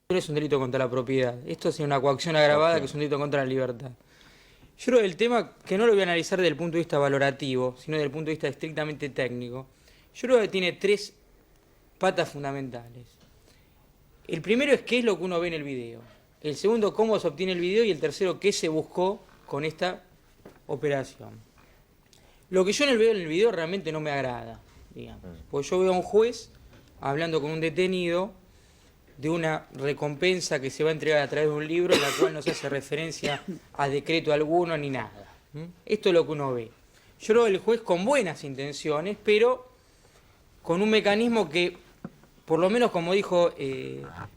No es un delito contra la propiedad. Esto es una coacción agravada, que es un delito contra la libertad. Yo creo que el tema, que no lo voy a analizar desde el punto de vista valorativo, sino desde el punto de vista estrictamente técnico, yo creo que tiene tres patas fundamentales. El primero es qué es lo que uno ve en el video. El segundo, cómo se obtiene el video. Y el tercero, qué se buscó con esta operación. Lo que yo en el video realmente no me agrada, digamos. Porque yo veo a un juez hablando con un detenido de una recompensa que se va a entregar a través de un libro en la cual no se hace referencia a decreto alguno ni nada. Esto es lo que uno ve. Yo creo que el juez con buenas intenciones, pero con un mecanismo que, por lo menos como dijo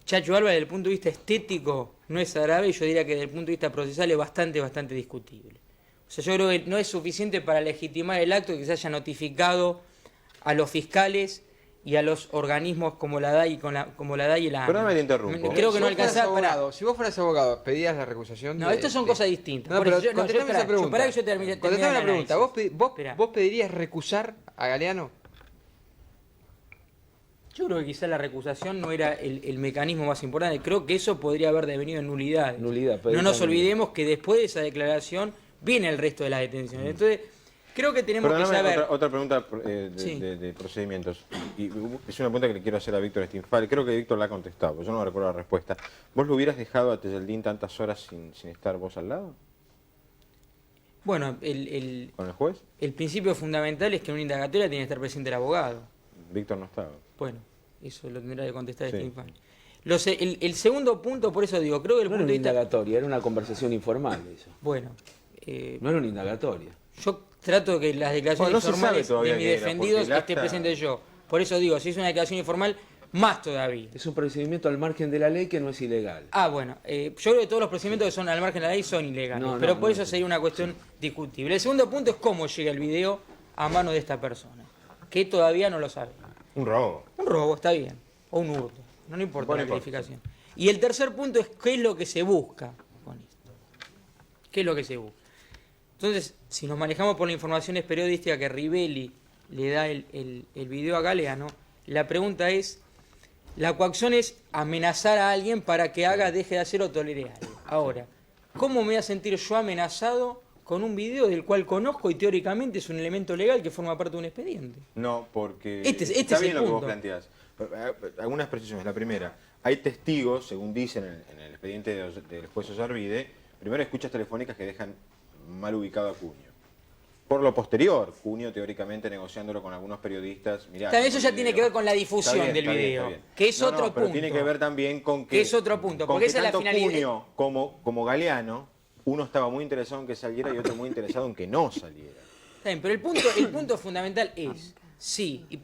Chacho Álvarez, desde el punto de vista estético no es agradable, y yo diría que desde el punto de vista procesal es bastante discutible. O sea, yo creo que no es suficiente para legitimar el acto que se haya notificado a los fiscales y a los organismos como la DAI y la ANI. Perdóname, te interrumpo. Creo que no alcanzaba para... Si vos fueras abogado, ¿pedías la recusación? No, estas son cosas distintas. No, pero contestame esa pregunta. Para que yo termine Contestame la pregunta. análisis. ¿Vos pedirías recusar a Galeano? Yo creo que quizá la recusación no era el mecanismo más importante. Creo que eso podría haber devenido en nulidades. No nos olvidemos que después de esa declaración viene el resto de las detenciones. Entonces, creo que tenemos que saber... Otra pregunta de procedimientos. Y es una pregunta que le quiero hacer a Víctor Stinfal. Creo que Víctor la ha contestado, yo no recuerdo la respuesta. ¿Vos lo hubieras dejado a Tejeldín tantas horas sin estar vos al lado? Bueno, ¿Con el juez? el principio fundamental es que en una indagatoria tiene que estar presente el abogado. Víctor no estaba. Bueno, eso lo tendrá que contestar Sí. Stinfal. El segundo punto, por eso digo, creo que el No era punto una de vista... indagatoria, era una conversación informal eso. Bueno, No era una indagatoria. yo trato de que las declaraciones Bueno, no se sabe informales de todavía mis qué era, defendidos porque el esté acta- presente yo. Por eso digo, si es una declaración informal, más todavía. Es un procedimiento al margen de la ley que no es ilegal. Bueno, yo creo que todos los procedimientos que son al margen de la ley son ilegales, No, pero no, por no, eso sí. sería una cuestión discutible. El segundo punto es cómo llega el video a mano de esta persona, que todavía no lo sabemos. Un robo. Un robo, está bien, o un hurto, no importa Bueno, la importa. calificación. Y el tercer punto es qué es lo que se busca con esto. ¿Qué es lo que se busca? Entonces, si nos manejamos por la información periodística que Rivelli le da el video a Galeano, la pregunta es, la coacción es amenazar a alguien para que haga, deje de hacer o tolere algo. Ahora, ¿cómo me voy a sentir yo amenazado con un video del cual conozco y teóricamente es un elemento legal que forma parte de un expediente? No, porque Este está es bien el lo que vos punto. planteás. Algunas precisiones. La primera, hay testigos, según dicen en el expediente del juez Ollarvide, primero escuchas telefónicas que dejan mal ubicado a Cunio. Por lo posterior, Cunio teóricamente negociándolo con algunos periodistas. Mirá, También eso ya el tiene video. que ver con la Está difusión bien, del está bien, video, está bien. que es No, otro pero punto. tiene que ver también con que... Que es otro punto, con porque que esa es la tanto finalidad. Cunio como Galeano, uno estaba muy interesado en que saliera y otro muy interesado en que no saliera. Está bien, pero el punto fundamental es, sí, y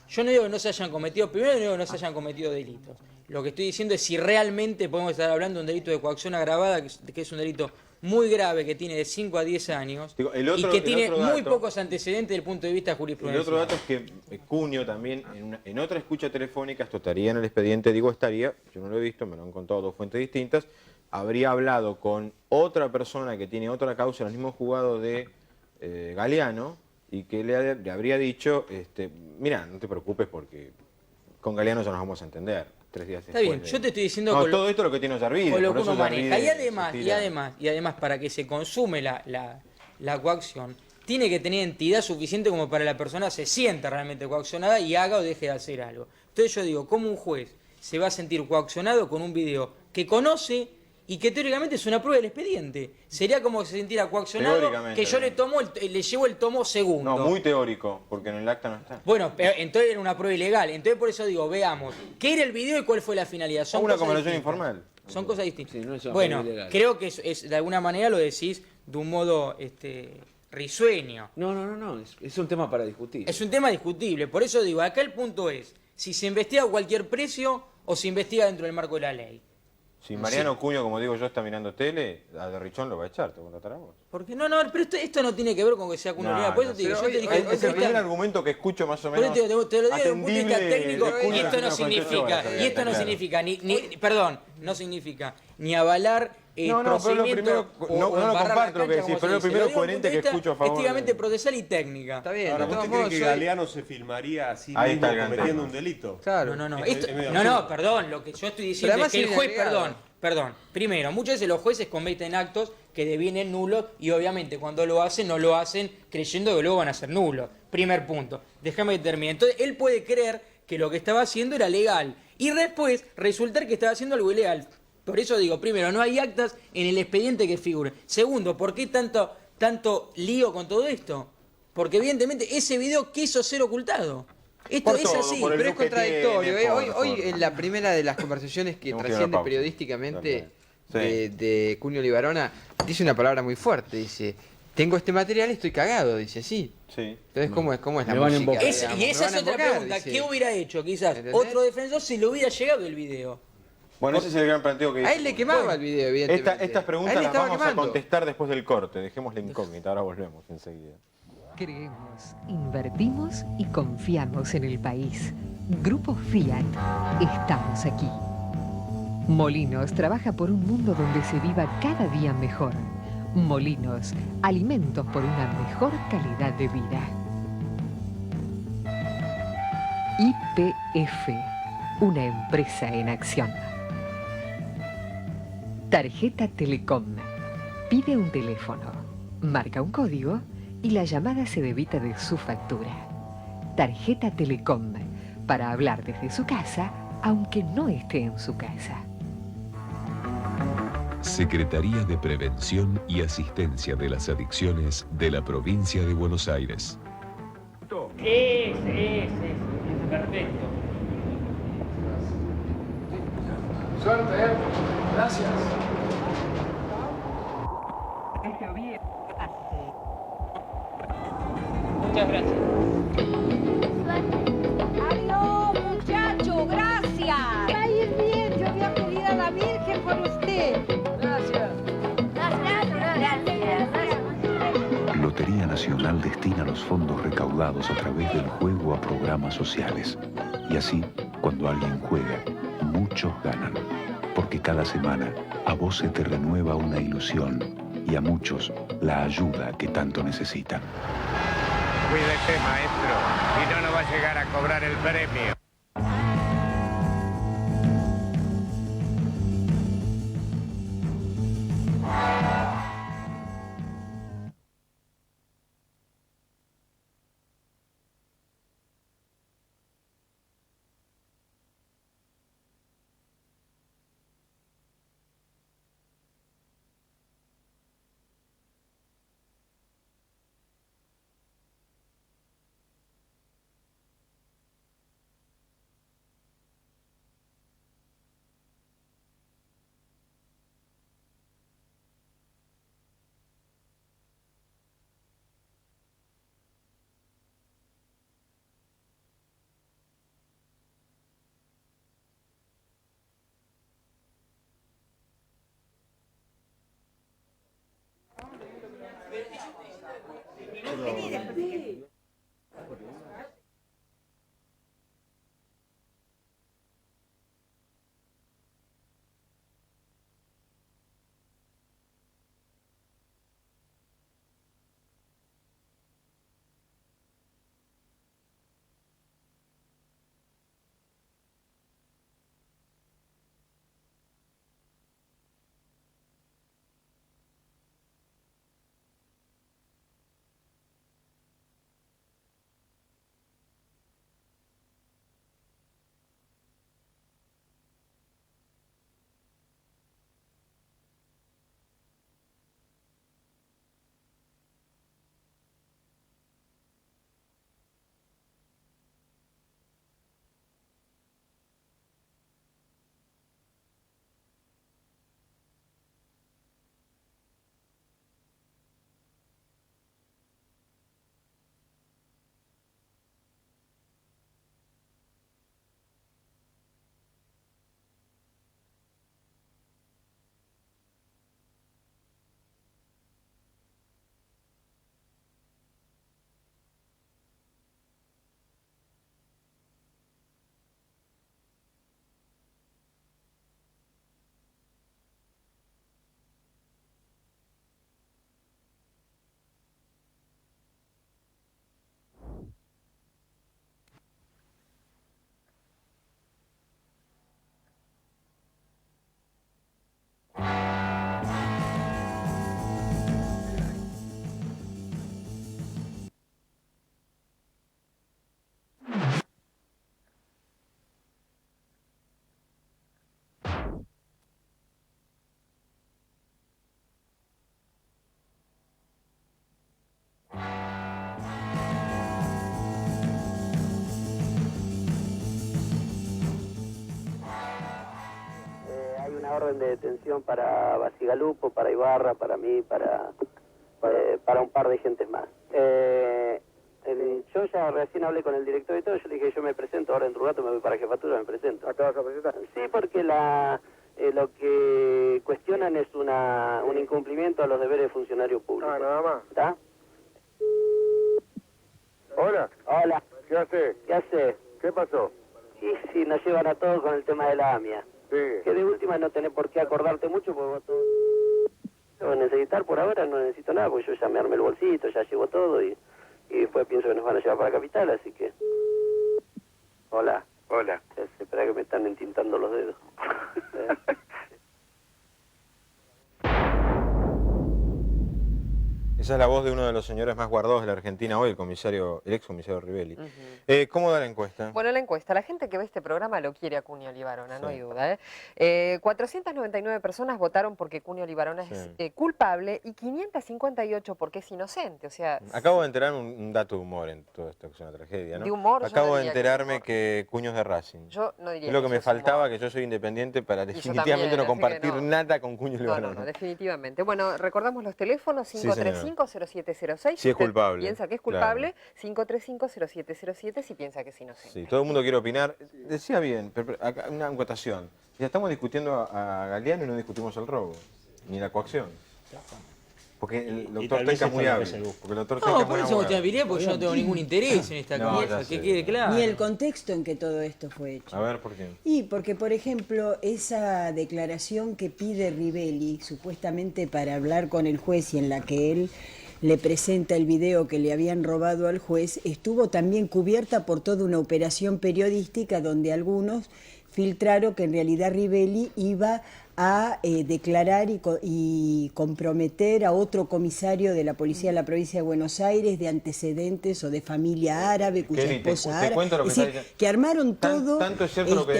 yo no digo que no se hayan cometido, primero no digo que no se hayan cometido delitos. Lo que estoy diciendo es si realmente podemos estar hablando de un delito de coacción agravada, que es un delito muy grave, que tiene de 5 a 10 años, Digo, y que tiene otro muy dato- pocos antecedentes desde el punto de vista El jurisprudencial. otro dato es que Cunio también, en otra escucha telefónica, esto estaría en el expediente, digo estaría, yo no lo he visto, me lo han contado dos fuentes distintas, habría hablado con otra persona que tiene otra causa en el mismo juzgado de Galeano y que le habría dicho, mira, no te preocupes porque con Galeano ya nos vamos a entender. 3 días Está después bien, yo te estoy diciendo No, con todo esto es lo que tiene Ollarvide. con lo por que eso uno maneja. Ollarvide Y además, para que se consume la coacción, tiene que tener entidad suficiente como para la persona se sienta realmente coaccionada y haga o deje de hacer algo. Entonces yo digo, ¿cómo un juez se va a sentir coaccionado con un video que conoce y que teóricamente es una prueba del expediente? Sería como si se sintiera coaccionado Teóricamente, que yo le llevo el tomo segundo. No, muy teórico, porque en el acta no está. Bueno, pero entonces era una prueba ilegal. Entonces por eso digo, veamos, ¿qué era el video y cuál fue la finalidad? Son Una cosas conversación distintas. informal. Son cosas distintas. Sí, no es una Bueno, prueba ilegal. creo que de alguna manera lo decís de un modo risueño. No, es un tema para discutir. Es un tema discutible. Por eso digo, acá el punto es si se investiga a cualquier precio o se investiga dentro del marco de la ley. Si Mariano Cunio, como digo yo, está mirando tele, a De Richón lo va a echar, te voy a tratar a vos. Porque no, pero esto no tiene que ver con que sea cunio liberal. Por eso te digo, yo te dije, es el primer argumento que escucho más o por menos. eso te lo digo desde un punto de vista atendible técnico, de y Cunio esto no hace unas cuantas horas, significa, claro. perdón, no significa ni avalar No, pero lo procedimiento primero, no lo embarrar la comparto lo que cancha, decís, como pero se lo primero dice. Lo digo desde un coherente punto que de vista escucho a favor. estrictamente procesal y técnica. Está bien, Ahora, de ¿usted todos cree modos que soy... Galeano se filmaría así Ahí mismo está el gran cometiendo tema. un delito? Claro. No, Es esto, medio no, absurdo. perdón, lo que yo estoy Pero diciendo es además que el es juez, inagregado. perdón, primero, muchas veces los jueces cometen actos que devienen nulos y obviamente cuando lo hacen, no lo hacen creyendo que luego van a ser nulos. Primer punto, déjame que termine. Entonces, él puede creer que lo que estaba haciendo era legal y después resultar que estaba haciendo algo ilegal. Por eso digo, primero, no hay actas en el expediente que figuren. Segundo, ¿por qué tanto lío con todo esto? Porque evidentemente ese video quiso ser ocultado. Esto Por es todo, así. por el Pero es look que contradictorio. tiene, Hoy en la primera de las conversaciones que Tenemos que ir a la trasciende pausa. periodísticamente Dale. de Cunio Libarona, dice una palabra muy fuerte. Dice, tengo este material, estoy cagado. Dice, sí. Sí. Entonces, ¿cómo es la Me van a música? embocar. digamos? Y Me esa van es a otra embocar, pregunta. dice. ¿Qué hubiera hecho quizás ¿Entendés? otro defensor si le hubiera llegado el video? Bueno, ese es el gran planteo que A él le quemaba el video, evidentemente. Estas A preguntas él le las estaba vamos a quemando. contestar después del corte. Dejemos la incógnita, ahora volvemos enseguida. Creemos, invertimos y confiamos en el país. Grupo Fiat, estamos aquí. Molinos trabaja por un mundo donde se viva cada día mejor. Molinos, alimentos por una mejor calidad de vida. YPF, una empresa en acción. Tarjeta Telecom. Pide un teléfono, marca un código y la llamada se debita de su factura. Tarjeta Telecom, para hablar desde su casa, aunque no esté en su casa. Secretaría de Prevención y Asistencia de las Adicciones de la Provincia de Buenos Aires. Ese, perfecto. Suerte, gracias. Muchas gracias. Adiós, muchacho, gracias. Va a ir bien, yo voy a pedir a la Virgen por usted. Gracias. Lotería Nacional destina los fondos recaudados a través del juego a programas sociales. Y así, cuando alguien juega, muchos ganan. Porque cada semana a vos se te renueva una ilusión y a muchos la ayuda que tanto necesitan. Cuídese, maestro, y no va a llegar a cobrar el premio. orden de detención para Basigalupo, para Ibarra, para mí, para un par de gentes más. Yo ya recién hablé con el director y todo, yo le dije, yo me presento, ahora dentro de un rato me voy para jefatura, me presento. ¿Te vas a presentar? Sí, porque lo que cuestionan es un incumplimiento a los deberes de funcionario público. Ah, nada más. ¿Está? Hola. Hola. ¿Qué haces? ¿Qué haces? ¿Qué pasó? Y si nos llevan a todos con el tema de la AMIA. Sí. Que de última no tenés por qué acordarte mucho, porque vos todo... Lo necesitar por ahora, no necesito nada, porque yo ya me armé el bolsito, ya llevo todo y después pienso que nos van a llevar para Capital, así que... Hola. Hola. Espera que me están entintando los dedos. Esa es la voz de uno de los señores más guardados de la Argentina hoy, el ex comisario Rivelli. ¿Cómo da la encuesta? Bueno, la encuesta, la gente que ve este programa lo quiere a Cunio Libarona, no hay duda. 499 personas votaron porque Cunio Libarona es culpable y 558 porque es inocente, o sea... Acabo de enterarme un dato de humor en todo esto, que es una tragedia, ¿no? De humor, acabo yo no de diría enterarme que Cuño es de Racing. Yo no diría es lo que me eso es faltaba, humor. que yo soy independiente para yo definitivamente también, no así compartir que no. nada con Cuño Libarona. No, definitivamente. Bueno, recordamos los teléfonos, Sí, señora. 535-0706. Si es culpable. Piensa que es culpable, 535-0707 si piensa que es inocente. Sí, todo el mundo quiere opinar. Decía bien, acá una acotación. Ya estamos discutiendo a Galeano y no discutimos el robo, ni la coacción. Porque el doctor Tenca es muy hábil. No, por eso te miré, porque yo no tengo ningún interés en esta causa, que quede claro. Ni el contexto en que todo esto fue hecho. A ver, ¿por qué? Y porque, por ejemplo, esa declaración que pide Rivelli, supuestamente para hablar con el juez y en la que él le presenta el video que le habían robado al juez, estuvo también cubierta por toda una operación periodística donde algunos filtraron que en realidad Rivelli iba a declarar y comprometer a otro comisario de la policía de la provincia de Buenos Aires de antecedentes o de familia árabe, cuya esposa árabe. Es decir, que armaron todo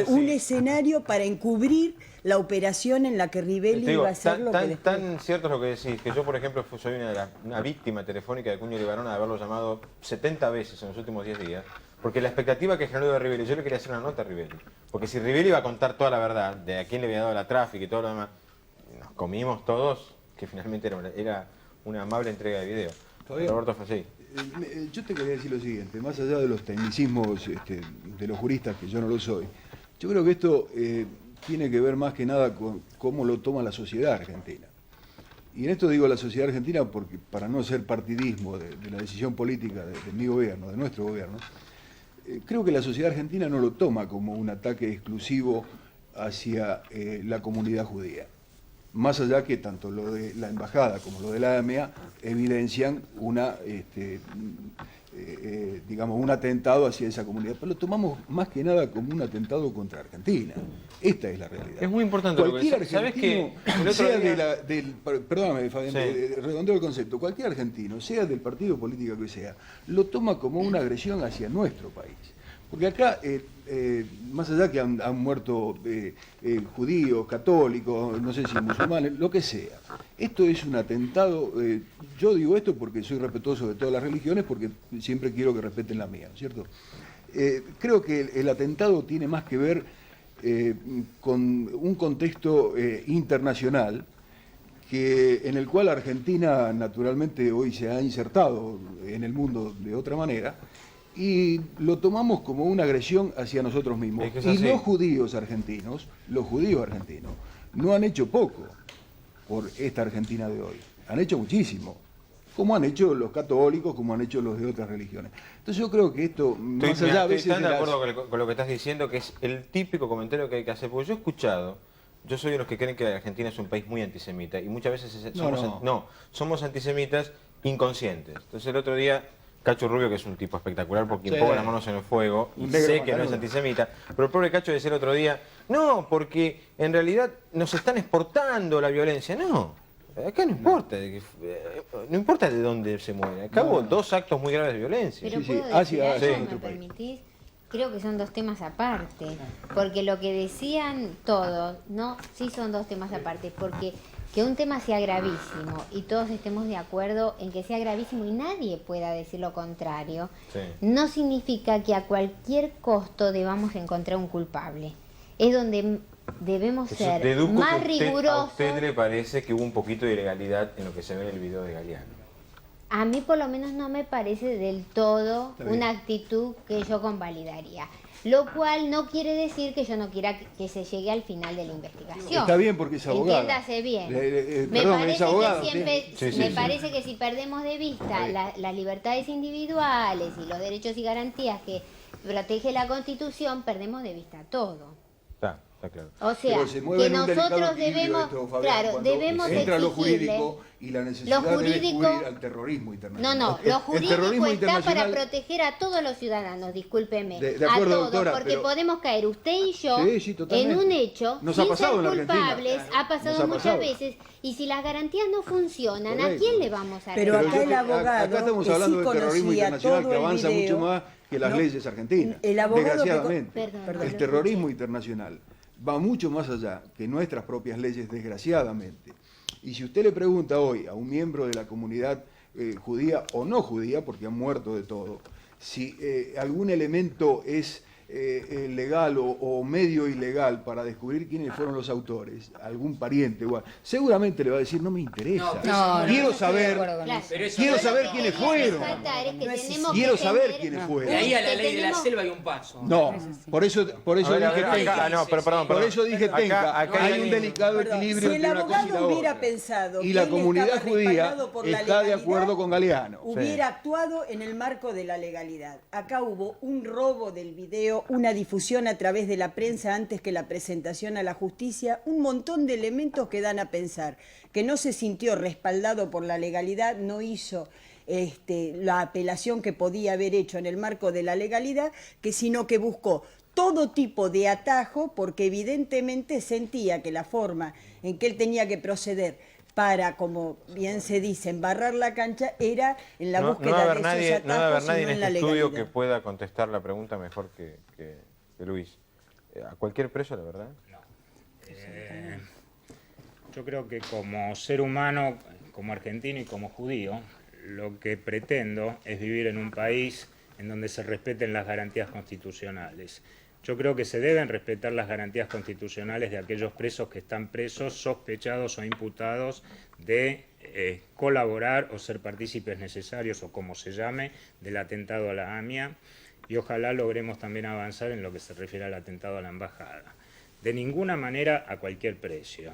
un escenario para encubrir la operación en la que Rivelli iba a hacer lo que después... Tan cierto es lo que decís, que yo, por ejemplo, soy una víctima telefónica de Cuño Libarona de haberlo llamado 70 veces en los últimos 10 días, porque la expectativa que generó de Rivelli, yo le quería hacer una nota a Rivelli, porque si Rivelli iba a contar toda la verdad de a quién le había dado la tráfico y todo lo demás, nos comimos todos, que finalmente era una amable entrega de video. Roberto Fassi. Yo te quería decir lo siguiente, más allá de los tecnicismos de los juristas, que yo no lo soy, yo creo que esto tiene que ver más que nada con cómo lo toma la sociedad argentina. Y en esto digo la sociedad argentina porque, para no ser partidismo de la decisión política de mi gobierno, de nuestro gobierno, creo que la sociedad argentina no lo toma como un ataque exclusivo hacia la comunidad judía. Más allá que tanto lo de la embajada como lo de la AMIA evidencian digamos, un atentado hacia esa comunidad, pero lo tomamos más que nada como un atentado contra Argentina. Esta es la realidad. Es muy importante cualquier lo que ¿sabes que sea perdóname, Fabián, redondeo el concepto, cualquier argentino, sea del partido político que sea, lo toma como una agresión hacia nuestro país. Porque acá, más allá que han muerto judíos, católicos, no sé si musulmanes, lo que sea, esto es un atentado. Yo digo esto porque soy respetuoso de todas las religiones, porque siempre quiero que respeten la mía, ¿no es cierto? Creo que el atentado tiene más que ver con un contexto internacional en el cual Argentina naturalmente hoy se ha insertado en el mundo de otra manera, y lo tomamos como una agresión hacia nosotros mismos. Y los judíos argentinos no han hecho poco por esta Argentina de hoy, han hecho muchísimo, como han hecho los católicos, como han hecho los de otras religiones. Entonces yo creo que esto, más allá a veces... Estoy de acuerdo con lo que estás diciendo, que es el típico comentario que hay que hacer, porque yo he escuchado, yo soy de los que creen que Argentina es un país muy antisemita, y muchas veces somos antisemitas inconscientes. Entonces el otro día, Cacho Rubio, que es un tipo espectacular porque pongo las manos en el fuego y sé que no es antisemita, pero el pobre Cacho decía el otro día, no, porque en realidad nos están exportando la violencia. No, acá no importa, no importa de dónde se muere, acá hubo 2 actos muy graves de violencia. Pero puedo decir algo, ¿me permitís? Creo que son 2 temas aparte, porque lo que decían todos, no, sí son 2 temas aparte, porque que un tema sea gravísimo y todos estemos de acuerdo en que sea gravísimo y nadie pueda decir lo contrario, no significa que a cualquier costo debamos encontrar un culpable. es donde debemos ser Deduco más que a rigurosos. usted le parece que hubo un poquito de ilegalidad en lo que se ve en el video de Galeano. A mí por lo menos no me parece del todo Está bien. una actitud que yo convalidaría. Lo cual no quiere decir que yo no quiera que se llegue al final de la investigación. Está bien porque es abogada. Entiéndase bien. Me parece es abogado, que siempre, sí. me parece que si perdemos de vista las libertades individuales y los derechos y garantías que protege la Constitución, perdemos de vista todo. Está claro. O sea, Pero se mueve que en un delicado nosotros equilibrio debemos, esto, Fabián, claro, cuando debemos entra lo exigirle. jurídico y la necesidad Lo jurídico- de descubrir al terrorismo internacional. No, El lo jurídico terrorismo está para internacional- proteger a todos los ciudadanos, discúlpeme. De acuerdo, a todos, doctora, porque pero- podemos caer usted y yo Sí, totalmente. en un hecho Nos ha sin pasado ser en la Argentina. culpables, ha pasado Nos ha muchas pasado. veces, y si las garantías no funcionan, ¿a Correcto. quién le vamos a Pero reclamar? acá el abogado, Acá estamos que hablando sí del terrorismo conocía internacional todo que el avanza video, mucho más que las no, leyes argentinas. el abogado que desgraciadamente. Perdón. El terrorismo internacional va mucho más allá que nuestras propias leyes, desgraciadamente. Y si usted le pregunta hoy a un miembro de la comunidad judía o no judía, porque han muerto de todo, si algún elemento es legal o medio ilegal para descubrir quiénes fueron los autores, algún pariente, igual, seguramente le va a decir, no me interesa. Quiero saber, quiero saber quiénes fueron. Quiero saber quiénes fueron. De ahí a la ley de la selva hay un paso. No, por eso A ver, dije tenga. no, pero perdón. Por eso dije tenga. Acá Hay un delicado Perdón, equilibrio si el entre una cosa y la abogado hubiera otra. pensado Y que la él comunidad estaba judía respaldado por la está de legalidad, acuerdo con Galeano. hubiera actuado en el marco de la legalidad. Acá hubo un robo del video, una difusión a través de la prensa antes que la presentación a la justicia, un montón de elementos que dan a pensar que no se sintió respaldado por la legalidad, no hizo la apelación que podía haber hecho en el marco de la legalidad, sino que buscó todo tipo de atajo porque evidentemente sentía que la forma en que él tenía que proceder para, como bien se dice, embarrar la cancha, era en la búsqueda de esos No debe haber atajos y nadie no en en la este estudio legalidad. que pueda contestar la pregunta mejor que Luis. ¿A cualquier preso, la verdad? Yo creo que como ser humano, como argentino y como judío, lo que pretendo es vivir en un país en donde se respeten las garantías constitucionales. Yo creo que se deben respetar las garantías constitucionales de aquellos presos que están presos, sospechados o imputados de colaborar o ser partícipes necesarios, o como se llame, del atentado a la AMIA, y ojalá logremos también avanzar en lo que se refiere al atentado a la embajada. De ninguna manera a cualquier precio,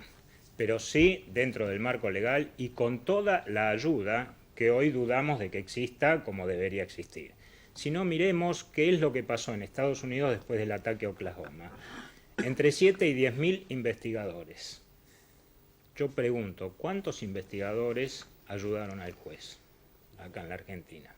pero sí dentro del marco legal y con toda la ayuda que hoy dudamos de que exista como debería existir. Si no, miremos qué es lo que pasó en Estados Unidos después del ataque a Oklahoma. Entre 7 y 10.000 investigadores. Yo pregunto, ¿cuántos investigadores ayudaron al juez acá en la Argentina?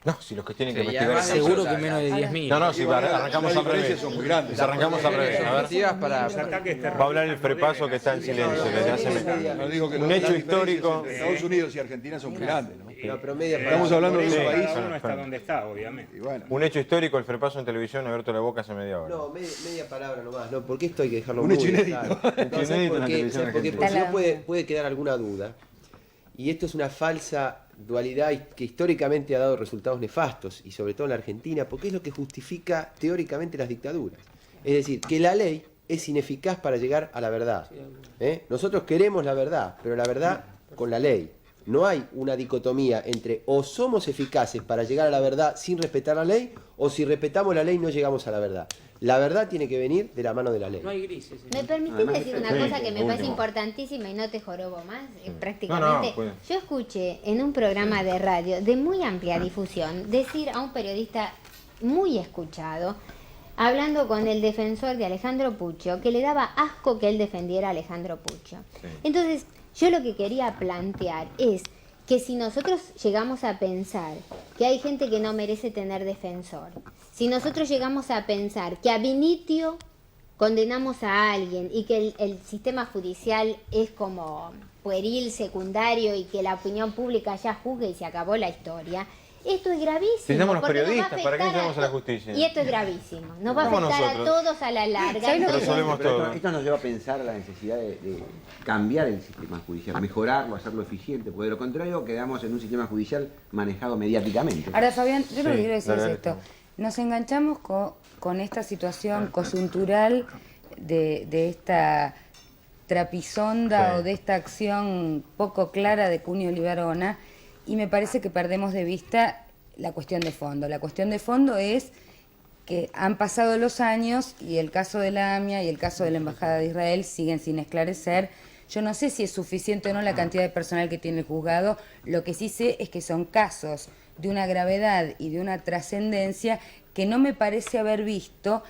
No, si los que tienen que Sí, investigar... además seguro que menos de 10.000. No, si arrancamos al revés. son muy grandes. Arrancamos al revés. A ver. Va a hablar el frepaso que está en silencio. Que ya se No digo que un las hecho diferencias histórico... entre Estados Unidos y Argentina son muy grandes, ¿no? Estamos Estamos hablando de un eso, país. cada uno está donde está, obviamente. Un hecho histórico, el frepaso en televisión, Alberto La Boca hace media hora. No, media palabra nomás, ¿no? Porque esto hay que dejarlo Un muy hecho inédito. claro. Un hecho ¿Sabes inédito en por la qué? televisión ¿Sabes por qué? argentina. Porque si no puede quedar alguna duda. Y esto es una falsa dualidad que históricamente ha dado resultados nefastos, y sobre todo en la Argentina, porque es lo que justifica teóricamente las dictaduras. Es decir, que la ley es ineficaz para llegar a la verdad. Nosotros queremos la verdad, pero la verdad con la ley. No hay una dicotomía entre o somos eficaces para llegar a la verdad sin respetar la ley, o si respetamos la ley no llegamos a la verdad. La verdad tiene que venir de la mano de la ley. No hay grises. ¿Me permitís decir una cosa que me parece importantísima y no te jorobo más? Prácticamente. pues. Yo escuché en un programa de radio de muy amplia difusión decir a un periodista muy escuchado, hablando con el defensor de Alejandro Puccio, que le daba asco que él defendiera a Alejandro Puccio. Entonces, yo lo que quería plantear es que si nosotros llegamos a pensar que hay gente que no merece tener defensor, si nosotros llegamos a pensar que ab initio condenamos a alguien y que el sistema judicial es como pueril, secundario, y que la opinión pública ya juzgue y se acabó la historia, esto es gravísimo. Necesitamos los porque nos va a periodistas, ¿para qué afectar necesitamos a la justicia? Y esto es gravísimo. Nos va a Vamos afectar a nosotros. todos a la larga. Resolvemos todo. Esto nos lleva a pensar la necesidad de cambiar el sistema judicial, mejorarlo, hacerlo eficiente, porque de lo contrario quedamos en un sistema judicial manejado mediáticamente. Ahora, Fabián, yo lo que quiero decir dale, es dale. esto. nos enganchamos con esta situación coyuntural de esta trapisonda o de esta acción poco clara de Cunio Libarona, y me parece que perdemos de vista la cuestión de fondo. La cuestión de fondo es que han pasado los años y el caso de la AMIA y el caso de la Embajada de Israel siguen sin esclarecer. Yo no sé si es suficiente o no la cantidad de personal que tiene el juzgado, lo que sí sé es que son casos de una gravedad y de una trascendencia que no me parece haber visto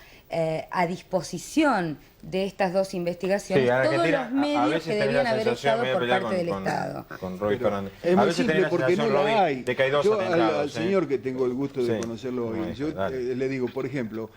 a disposición de estas dos investigaciones, todos los medios que debían haber estado por parte del Estado. Con Roy Fernández. Es muy simple porque no Roby, la hay. de que hay dos Yo atentados, al señor que tengo el gusto de Sí. conocerlo hoy, Bueno, yo dale. le digo, por ejemplo,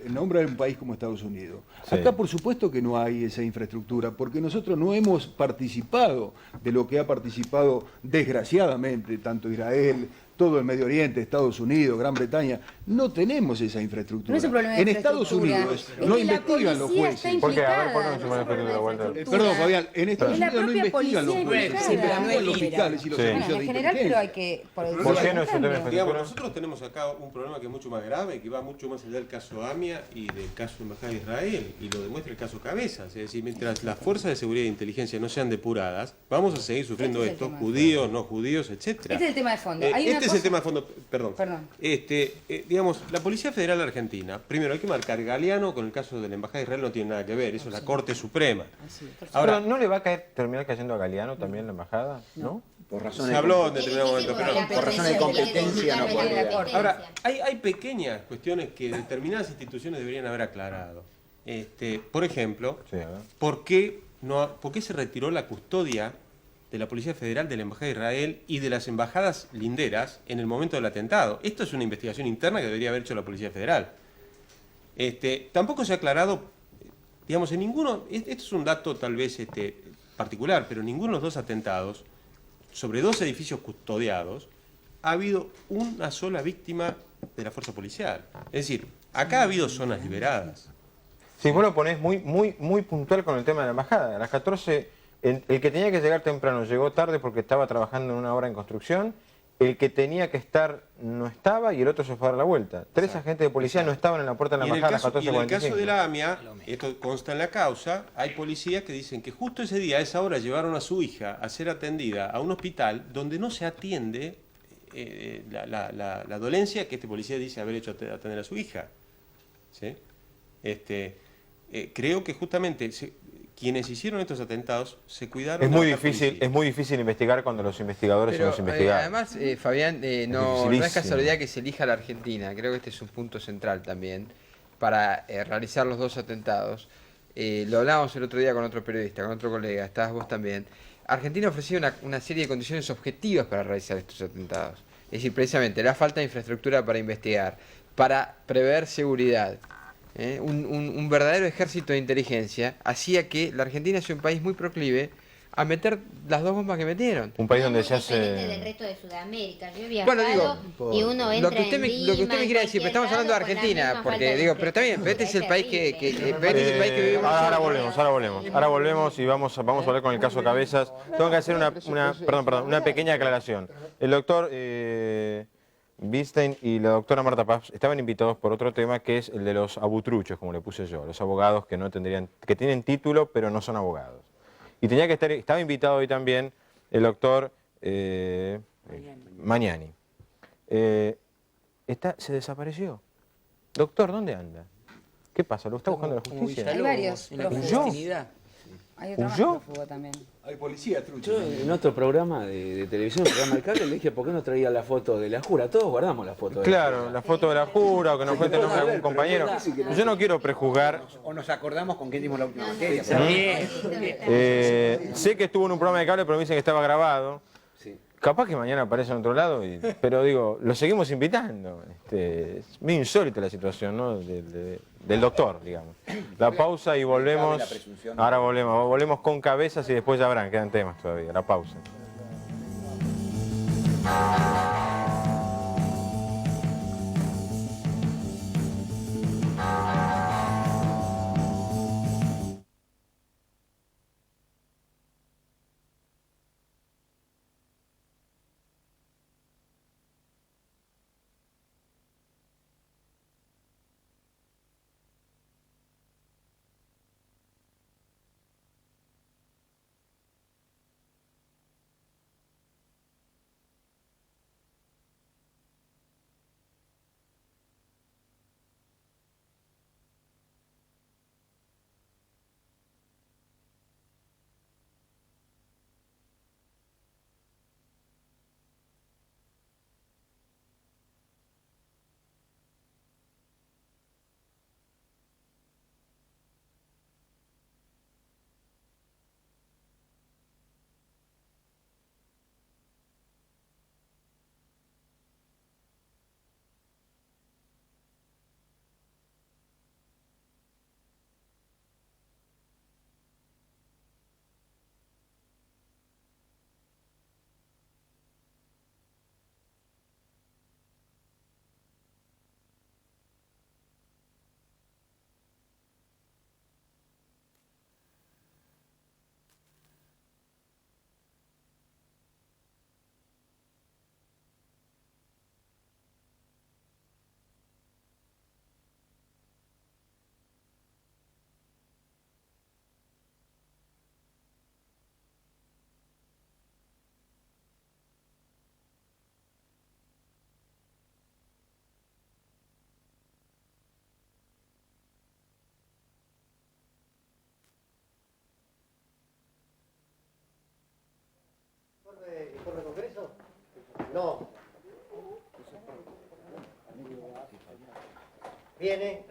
nombra un país como Estados Unidos. Sí. Acá por supuesto que no hay esa infraestructura, porque nosotros no hemos participado de lo que ha participado desgraciadamente tanto Israel, todo el Medio Oriente, Estados Unidos, Gran Bretaña. No tenemos esa infraestructura. No es un problema de en Estados infraestructura, Unidos es no que la investigan los policía jueces. está ¿Por qué? A ver, implicada, ponnos no es un un ejemplo de problema vuelta. Perdón, Fabián, en Estados Es la Unidos no propia investigan los policía jueces, implicada. investigan los fiscales y los Sí. servicios Bueno, de en general, pero hay inteligencia. que... ¿Por qué no es un tema de Digamos, infraestructura? nosotros tenemos acá un problema que es mucho más grave, que va mucho más allá del caso AMIA y del caso Embajada de Israel, y lo demuestra el caso Cabezas. Es decir, mientras las fuerzas de seguridad e inteligencia no sean depuradas, vamos a seguir sufriendo Este es el esto, tema. judíos, no judíos, etcétera. Este es el tema de fondo. Hay una Este es cosa- el tema de fondo, perdón. Digamos, la Policía Federal Argentina, primero hay que marcar, Galeano con el caso de la Embajada de Israel no tiene nada que ver, eso es la Corte Suprema. Ahora, ¿no le va a terminar cayendo a Galeano también la embajada? ¿No? Por razones Se habló en determinado momento, pero por razones de competencia no podría. Ahora, hay pequeñas cuestiones que determinadas instituciones deberían haber aclarado. Por ejemplo, ¿por qué se retiró la custodia de la Policía Federal, de la Embajada de Israel y de las embajadas linderas en el momento del atentado? Esto es una investigación interna que debería haber hecho la Policía Federal. Tampoco se ha aclarado, digamos, en ninguno, esto es un dato tal vez particular, pero en ninguno de los dos atentados, sobre dos edificios custodiados, ha habido una sola víctima de la fuerza policial. Es decir, acá ha habido zonas liberadas. Si vos lo ponés muy puntual con el tema de la embajada. A las 14, el que tenía que llegar temprano llegó tarde porque estaba trabajando en una obra en construcción. El que tenía que estar no estaba y el otro se fue a dar la vuelta. Tres agentes de policía no estaban en la puerta de la Y en el embajada a las caso, y en el 14:45. caso de la AMIA, esto consta en la causa, hay policías que dicen que justo ese día, a esa hora, llevaron a su hija a ser atendida a un hospital donde no se atiende la dolencia que este policía dice haber hecho atender a su hija. ¿Sí? Creo que justamente quienes hicieron estos atentados se cuidaron. Es muy difícil investigar cuando los investigadores Pero, son los investigados. además, Fabián, no es dificilísimo. casualidad que se elija la Argentina. Creo que este es un punto central también para realizar los dos atentados. Lo hablábamos el otro día con otro periodista, con otro colega, estabas vos también. Argentina ofrecía una serie de condiciones objetivas para realizar estos atentados. Es decir, precisamente la falta de infraestructura para investigar, para prever seguridad. Un verdadero ejército de inteligencia hacía que la Argentina sea un país muy proclive a meter las dos bombas que metieron. Un país donde se Diferente del hace... resto de Sudamérica. Yo he viajado Bueno, digo, y uno entra lo que usted me quiere decir, pero estamos hablando de Argentina, porque digo, pero también, pero este es el país que que vivimos. Ahora volvemos y vamos a hablar con el caso Cabezas. Tengo que hacer una pequeña aclaración. El doctor Bistein y la doctora Marta Paz estaban invitados por otro tema que es el de los abutruchos, como le puse yo, los abogados que que tienen título pero no son abogados. Y estaba invitado hoy también el doctor Magnani. Se desapareció. Doctor, ¿dónde anda? ¿Qué pasa? ¿Lo está buscando la justicia? Hay varios prófugos. Hay otro más prófugo también. Hay policía, trucho. Yo en otro programa de televisión, programa de cable, le dije, ¿por qué no traía la foto de la jura? Todos guardamos la foto de Claro, la foto de la jura o que nos cuente el nombre de algún compañero. Yo no quiero prejuzgar. O nos acordamos con quién dimos la última materia. Sé que estuvo en un programa de cable, pero me dicen que estaba grabado. Capaz que mañana aparece en otro lado, pero digo, lo seguimos invitando. Es muy insólita la situación, ¿no? Del doctor, digamos. La pausa y volvemos. Ahora volvemos con Cabezas y después ya habrán, quedan temas todavía. La pausa. Viene.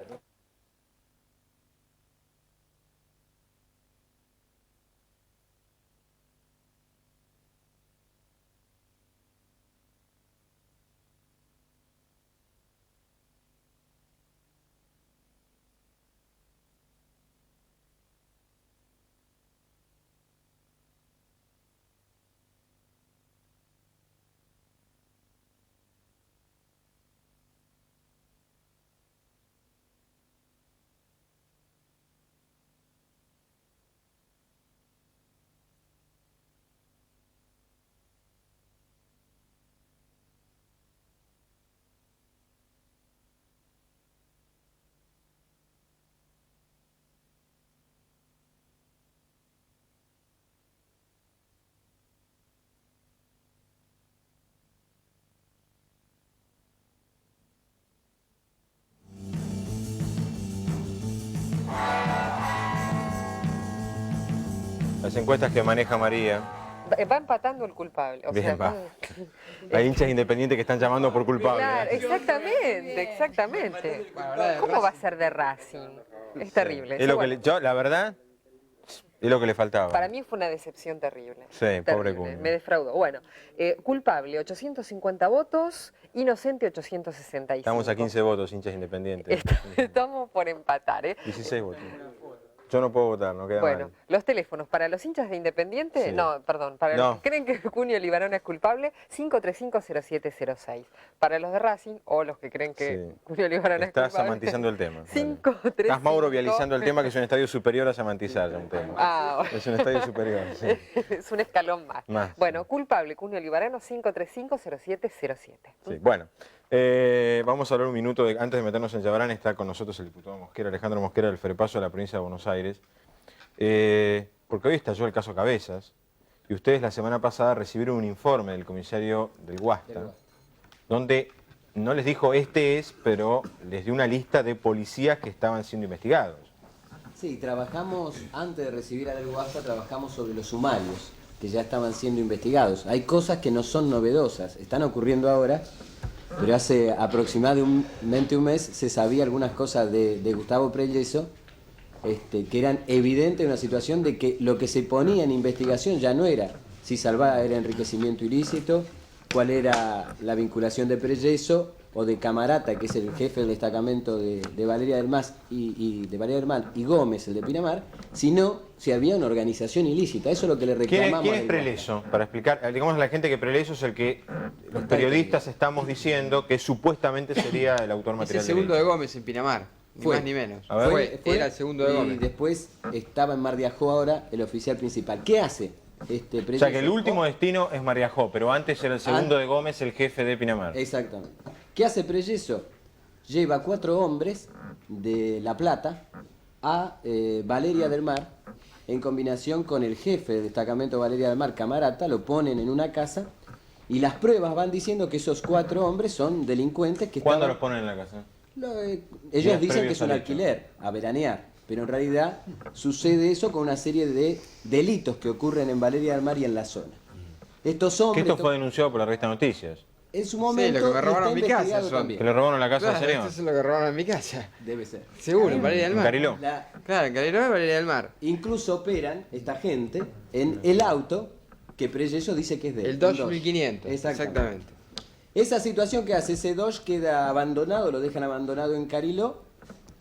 Las encuestas que maneja María. Va empatando el culpable. O Bien, sea, va. Hay hinchas independientes que están llamando por culpable. Claro, exactamente. ¿Cómo va a ser de Racing? Es terrible. Es lo que la verdad, es lo que le faltaba. Para mí fue una decepción terrible. Sí, Terrible, pobre Cunio. me defraudó. Bueno, culpable 850 votos, inocente 865. Estamos a 15 votos, hinchas independientes. Estamos por empatar, ¿eh? 16 votos. Yo no puedo votar, no queda Bueno, mal. los teléfonos para los hinchas de Independiente, Sí. no, perdón, para los que creen que Cunio Libarona es culpable, 5350706. Para los de Racing, o los que creen que Cunio Libarona es Estás culpable. samantizando el tema. 535. Estás Mauro vializando el tema, que es un estadio superior a samantizar ya un tema. Ah, Es un estadio superior, sí. es un escalón más. Bueno, culpable, Cunio Libarano, 5350707. Sí, bueno, vamos a hablar un minuto, antes de meternos en Yabarán, está con nosotros el diputado Mosquera, Alejandro Mosquera, del Frepaso de la provincia de Buenos Aires, porque hoy estalló el caso Cabezas, y ustedes la semana pasada recibieron un informe del comisario del Guasta, donde no les dijo este es, pero les dio una lista de policías que estaban siendo investigados. Sí, trabajamos, antes de recibir al Guasta, trabajamos sobre los sumarios que ya estaban siendo investigados. Hay cosas que no son novedosas, están ocurriendo ahora, pero hace aproximadamente un mes se sabía algunas cosas de Gustavo Prelleso, que eran evidentes en una situación de que lo que se ponía en investigación ya no era si Salvada era enriquecimiento ilícito, cuál era la vinculación de Prelleso o de Camarata, que es el jefe del destacamento de Valeria del Mar y Gómez, el de Pinamar, sino si había una organización ilícita. Eso es lo que le reclamamos. ¿Quién es Prelleso? Para explicar, digamos a la gente que Prelleso es el que los periodistas estamos diciendo que supuestamente sería el autor Es el material. segundo de Gómez en Pinamar, ni más ni menos. Era el segundo de Gómez. Y después estaba en Mar de Ajó ahora el oficial principal. ¿Qué hace Prelleso? O sea que el último destino es Mariajó, pero antes era el segundo de Gómez, el jefe de Pinamar. Exactamente. ¿Qué hace Prelleso? Lleva 4 hombres de La Plata a Valeria del Mar, en combinación con el jefe del destacamento Valeria del Mar, Camarata, lo ponen en una casa y las pruebas van diciendo que esos 4 hombres son delincuentes que ¿Cuándo estaban... los ponen en la casa? Ellos dicen que es un alquiler, a veranear, pero en realidad sucede eso con una serie de delitos que ocurren en Valeria del Mar y en la zona. Estos hombres... Que esto fue denunciado por la revista Noticias. En su momento sí, lo que me robaron en mi casa también. ¿Que le robaron la casa, en serio? Esto es lo que robaron en mi casa. Debe ser. Seguro, en Valeria del Mar. ¿En Cariló? Claro, en Cariló y Valeria del Mar. Incluso operan esta gente en el auto que Prelleso dice que es de él. El Dodge 1500. Exactamente. Esa situación que hace, ese Dodge queda abandonado, lo dejan abandonado en Cariló.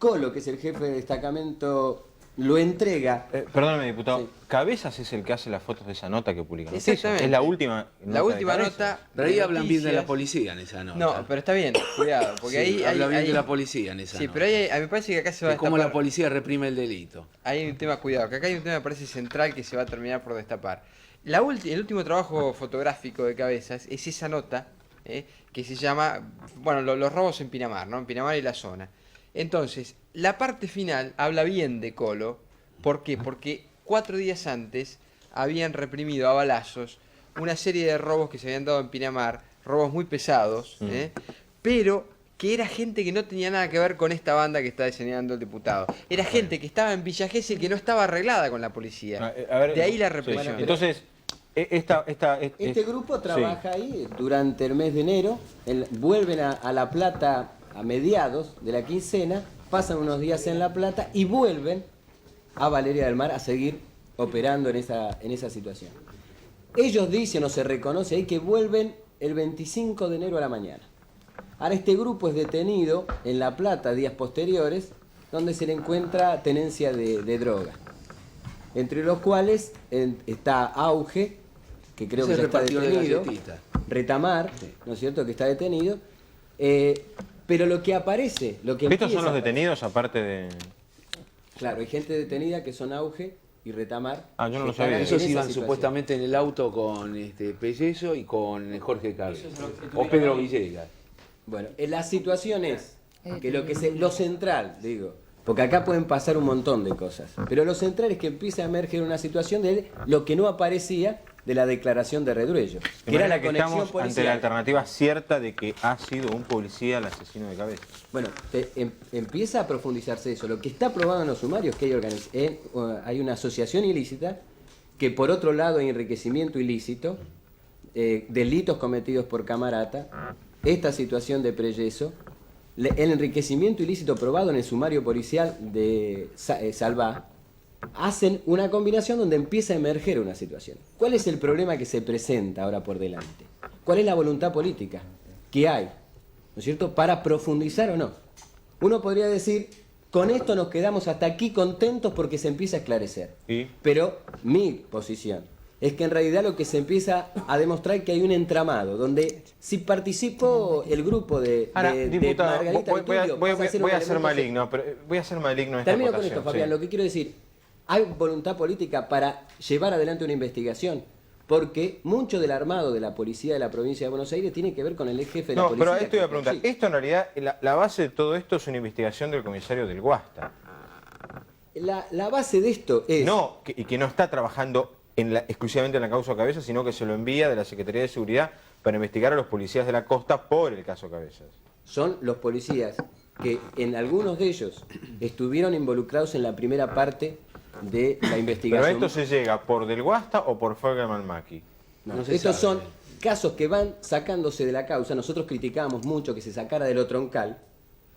Colo, que es el jefe de destacamento, lo entrega. Perdóname, diputado. Sí. ¿Cabezas es el que hace las fotos de esa nota que publican? Exactamente. Es la última nota. La última nota. Pero ahí hablan bien de la policía en esa nota. No, pero está bien, cuidado, porque sí, ahí habla bien de la policía en esa nota. Sí, pero ahí me parece que acá se va a destapar. Cómo la policía reprime el delito. Hay un tema, cuidado, que acá hay un tema me parece central que se va a terminar por destapar. El último trabajo fotográfico de Cabezas es esa nota que se llama, bueno, los robos en Pinamar, ¿no? En Pinamar y la zona. Entonces, la parte final habla bien de Colo. ¿Por qué? Porque 4 días antes habían reprimido a balazos una serie de robos que se habían dado en Pinamar, robos muy pesados, pero que era gente que no tenía nada que ver con esta banda que está señalando el diputado. Era gente que estaba en Villa Gesell que no estaba arreglada con la policía. De ahí la represión. Sí. Entonces, este grupo trabaja ahí durante el mes de enero, vuelven a La Plata a mediados de la quincena, pasan unos días en La Plata y vuelven a Valeria del Mar a seguir operando en esa situación. Ellos dicen o se reconoce ahí que vuelven el 25 de enero a la mañana. Ahora este grupo es detenido en La Plata días posteriores, donde se le encuentra tenencia de droga. Entre los cuales está Auge, que creo que ya está detenido, Retamar, ¿no es cierto?, que está detenido, pero lo que aparece, lo que ¿Estos son los detenidos aparte de...? Claro, hay gente detenida que son Auge y Retamar. Ah, yo no lo sabía. Esos iban supuestamente en el auto con Pelleso y con Jorge Cabeza. O Pedro Villegas. Bueno, la situación es que lo central, digo, porque acá pueden pasar un montón de cosas, pero lo central es que empieza a emerger una situación de lo que no aparecía de la declaración de Redruello, que era la conexión estamos policial. ante la alternativa cierta de que ha sido un policía el asesino de Cabeza. Bueno, empieza a profundizarse eso. Lo que está probado en los sumarios es que hay una asociación ilícita, que por otro lado hay enriquecimiento ilícito, delitos cometidos por camarata, esta situación de Pelleso, el enriquecimiento ilícito probado en el sumario policial de Salvá, hacen una combinación donde empieza a emerger una situación. ¿Cuál es el problema que se presenta ahora por delante? ¿Cuál es la voluntad política que hay, ¿no es cierto?, para profundizar o no? Uno podría decir, con esto nos quedamos hasta aquí contentos porque se empieza a esclarecer. Pero mi posición es que en realidad lo que se empieza a demostrar es que hay un entramado, donde si participó el grupo de diputado, Margarita Vitulio, voy a ser maligno, pero voy a ser maligno en esta Termino con votación, esto, Fabián. sí. Lo que quiero decir, hay voluntad política para llevar adelante una investigación, porque mucho del armado de la policía de la provincia de Buenos Aires tiene que ver con el ex jefe de la policía. No, pero esto iba a preguntar. Esto en realidad, la base de todo esto es una investigación del comisario del Guasta. La base de esto es... No, y que no está trabajando exclusivamente en la causa Cabezas, sino que se lo envía de la Secretaría de Seguridad para investigar a los policías de la costa por el caso Cabezas. Son los policías que en algunos de ellos estuvieron involucrados en la primera parte de la investigación. ¿Pero esto se llega por del Guasta o por Fergerman Macchi? No, estos son casos que van sacándose de la causa. Nosotros criticábamos mucho que se sacara de lo troncal.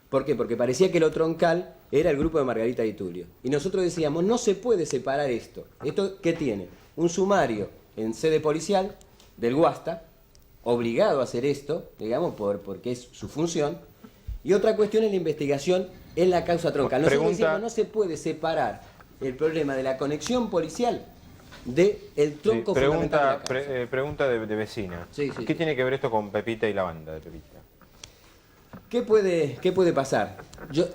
¿Por qué? Porque parecía que lo troncal era el grupo de Margarita Di Tulio. Y nosotros decíamos, no se puede separar esto. ¿Esto qué tiene? Un sumario en sede policial del Guasta, obligado a hacer esto, digamos, porque es su función. Y otra cuestión es la investigación en la causa troncal. Nosotros decíamos, no se puede separar el problema de la conexión policial del tronco fundamental de la causa. Pregunta de vecina. ¿Qué tiene que ver esto con Pepita y la banda de Pepita? ¿Qué puede pasar?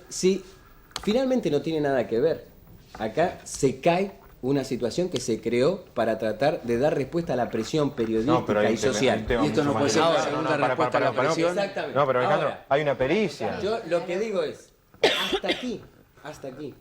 Si finalmente no tiene nada que ver, acá se cae una situación que se creó para tratar de dar respuesta a la presión periodística y social. Y esto no puede ser una segunda respuesta a la presión. Exactamente. No, pero Alejandro, Ahora, hay una pericia. Yo lo que digo es, hasta aquí.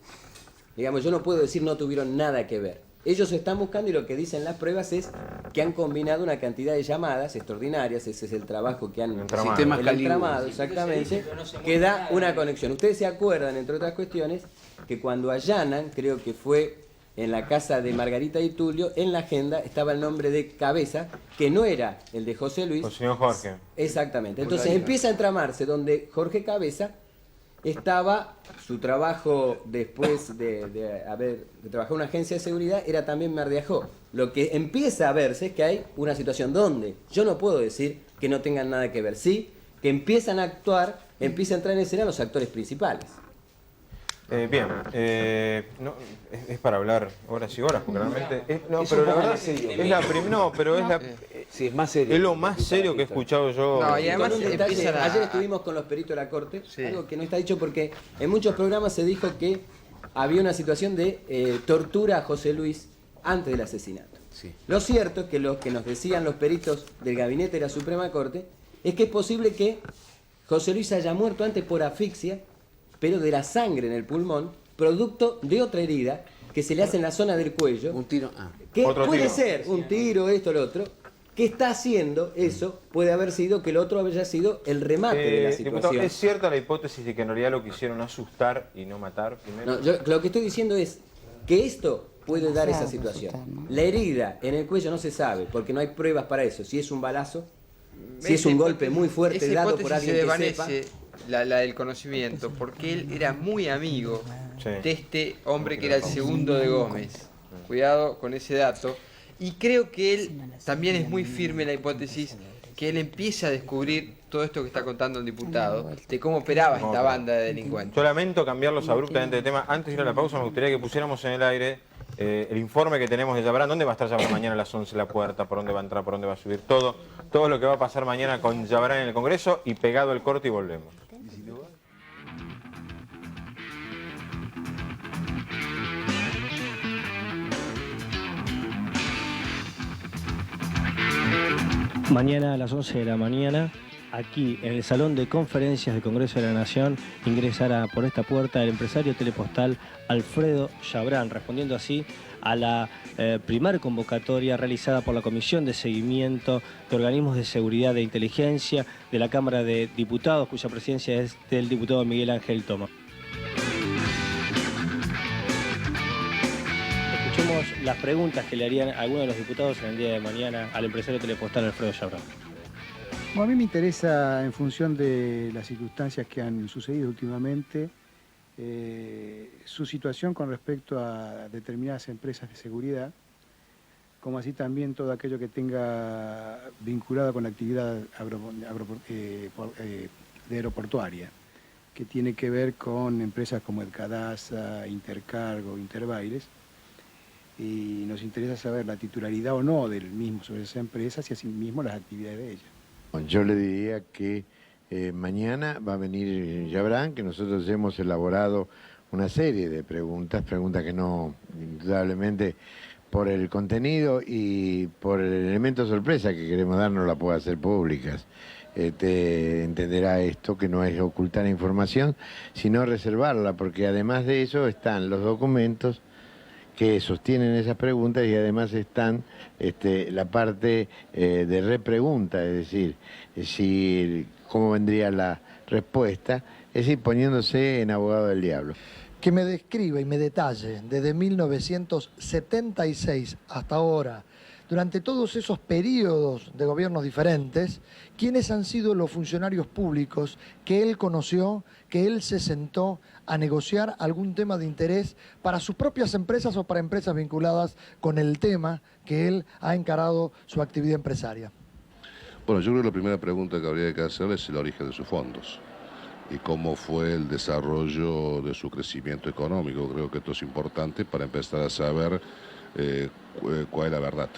Digamos, yo no puedo decir no tuvieron nada que ver. Ellos están buscando y lo que dicen las pruebas es que han combinado una cantidad de llamadas extraordinarias, ese es el trabajo que han entramado, exactamente, que da una conexión. Ustedes se acuerdan, entre otras cuestiones, que cuando allanan, creo que fue en la casa de Margarita Di Tulio, en la agenda estaba el nombre de Cabeza, que no era el de José Luis. El señor Jorge. Exactamente. Entonces empieza a entramarse donde Jorge Cabeza estaba, su trabajo después de trabajar en una agencia de seguridad era también Mardiajó. Lo que empieza a verse es que hay una situación donde yo no puedo decir que no tengan nada que ver, sí, que empiezan a actuar, empiezan a entrar en escena los actores principales. Bien, es para hablar horas y horas, porque realmente... pero la verdad es más serio. Es lo más serio que he escuchado yo. No, y además ayer estuvimos con los peritos de la Corte, algo que no está dicho porque en muchos programas se dijo que había una situación de tortura a José Luis antes del asesinato. Lo cierto es que lo que nos decían los peritos del gabinete de la Suprema Corte es que es posible que José Luis haya muerto antes por asfixia, pero de la sangre en el pulmón, producto de otra herida que se le hace en la zona del cuello. Un tiro. Que puede ser un tiro, esto, lo otro. ¿Qué está haciendo eso? Puede haber sido que el otro haya sido el remate de la situación. Diputado, ¿es cierta la hipótesis de que en realidad lo quisieron asustar y no matar primero? No, yo lo que estoy diciendo es que esto puede dar esa situación. La herida en el cuello no se sabe, porque no hay pruebas para eso. Si es un balazo, si es un golpe muy fuerte dado por alguien que sepa. la del conocimiento, porque él era muy amigo de este hombre que era el segundo de Gómez. Cuidado con ese dato. Y creo que él también es muy firme en la hipótesis que él empieza a descubrir todo esto que está contando el diputado, de cómo operaba esta banda de delincuentes. Yo lamento cambiarlos abruptamente de tema. Antes de ir a la pausa, me gustaría que pusiéramos en el aire el informe que tenemos de Yabrán. ¿Dónde va a estar Yabrán mañana a las 11 la puerta? ¿Por dónde va a entrar? ¿Por dónde va a subir? Todo lo que va a pasar mañana con Yabrán en el Congreso, y pegado el corte y volvemos. Mañana a las 11 de la mañana, aquí en el Salón de Conferencias del Congreso de la Nación, ingresará por esta puerta el empresario telepostal Alfredo Yabrán, respondiendo así a la primer convocatoria realizada por la Comisión de Seguimiento de Organismos de Seguridad e Inteligencia de la Cámara de Diputados, cuya presidencia es del diputado Miguel Ángel Toma. Escuchemos las preguntas que le harían algunos de los diputados en el día de mañana al empresario telepostal Alfredo Yabrán. Bueno, a mí me interesa, en función de las circunstancias que han sucedido últimamente, su situación con respecto a determinadas empresas de seguridad, como así también todo aquello que tenga vinculado con la actividad aeroportuaria, que tiene que ver con empresas como Edcadasa, Intercargo, Interbailes, y nos interesa saber la titularidad o no del mismo sobre esas empresas y asimismo las actividades de ellas. Yo le diría que mañana va a venir Yabrán, que nosotros hemos elaborado una serie de preguntas que no, indudablemente, por el contenido y por el elemento sorpresa que queremos dar, no la puedo hacer públicas. Entenderá esto, que no es ocultar información, sino reservarla, porque además de eso están los documentos que sostienen esas preguntas y además están la parte de repregunta, es decir, cómo vendría la respuesta, es decir, poniéndose en abogado del diablo. Que me describa y me detalle desde 1976 hasta ahora, durante todos esos periodos de gobiernos diferentes, quiénes han sido los funcionarios públicos que él conoció, que él se sentó a negociar algún tema de interés para sus propias empresas o para empresas vinculadas con el tema que él ha encarado su actividad empresaria. Bueno, yo creo que la primera pregunta que habría que hacer es el origen de sus fondos y cómo fue el desarrollo de su crecimiento económico. Creo que esto es importante para empezar a saber cuál es la verdad.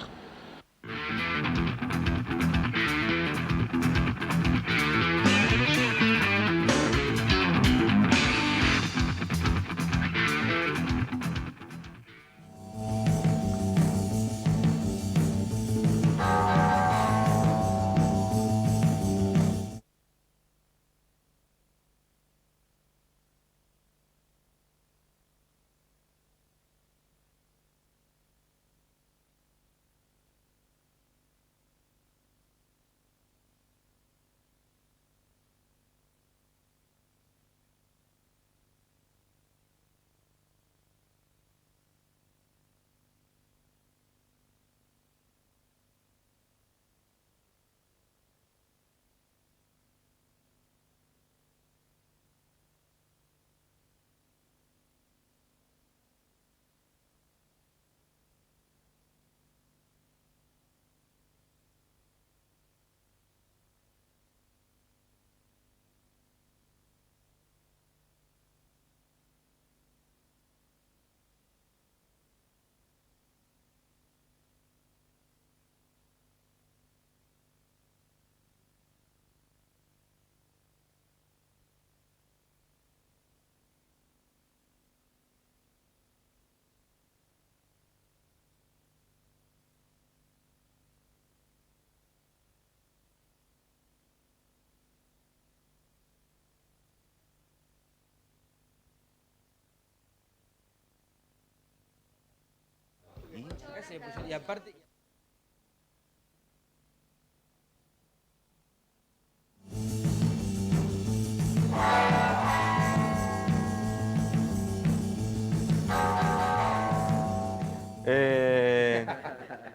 Y aparte...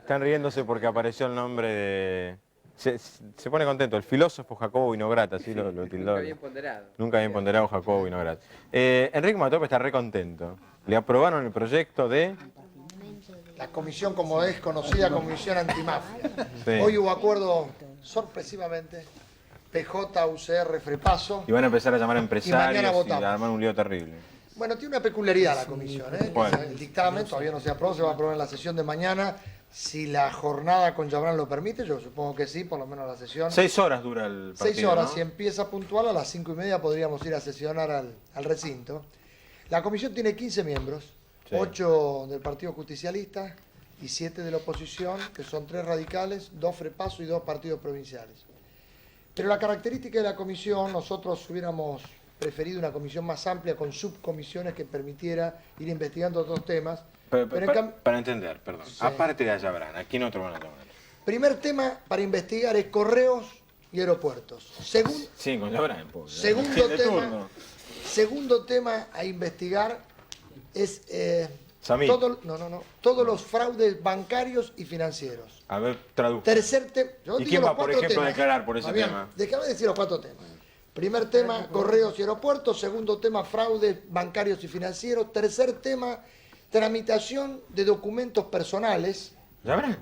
Están riéndose porque apareció el nombre Se pone contento. El filósofo Jacobo Vinograt, así lo tildó. Nunca bien ponderado. Nunca bien ponderado Jacobo Vinograt. Enrique Matope está re contento. Le aprobaron el proyecto de... La comisión, como es conocida, Comisión Antimafia. Sí. Hoy hubo acuerdo sorpresivamente, PJ, UCR, Frepaso. Y van a empezar a llamar a Y mañana empresarios y votamos. a armar un lío terrible. Bueno, tiene una peculiaridad la comisión, ¿eh? ¿Cuál? El dictamen todavía no se aprobó, se va a aprobar en la sesión de mañana. Si la jornada con Yabrán lo permite, yo supongo que sí, por lo menos la sesión. 6 horas dura el partido, 6 horas, ¿no? si empieza puntual, a las 5:30 podríamos ir a sesionar al recinto. La comisión tiene 15 miembros, Sí. 8 del Partido Justicialista y 7 de la oposición, que son 3 radicales, 2 Frepaso y 2 partidos provinciales. Pero la característica de la comisión, nosotros hubiéramos preferido una comisión más amplia con subcomisiones que permitiera ir investigando otros temas. Pero en Para entender, perdón. Aparte de Ayabrán, ¿a quién otro van a tomar? primer tema para investigar es correos y aeropuertos. Sí, con Ayabrán. Segundo tema a investigar es Samir. todos los fraudes bancarios y financieros. A ver, traduzco. Tercer tema. ¿Y quién va, por ejemplo, a declarar por ese tema? Déjame decir los 4 temas. Primer tema, correos y aeropuertos. Segundo tema, fraudes bancarios y financieros. Tercer tema, tramitación de documentos personales. ¿Ayabrán?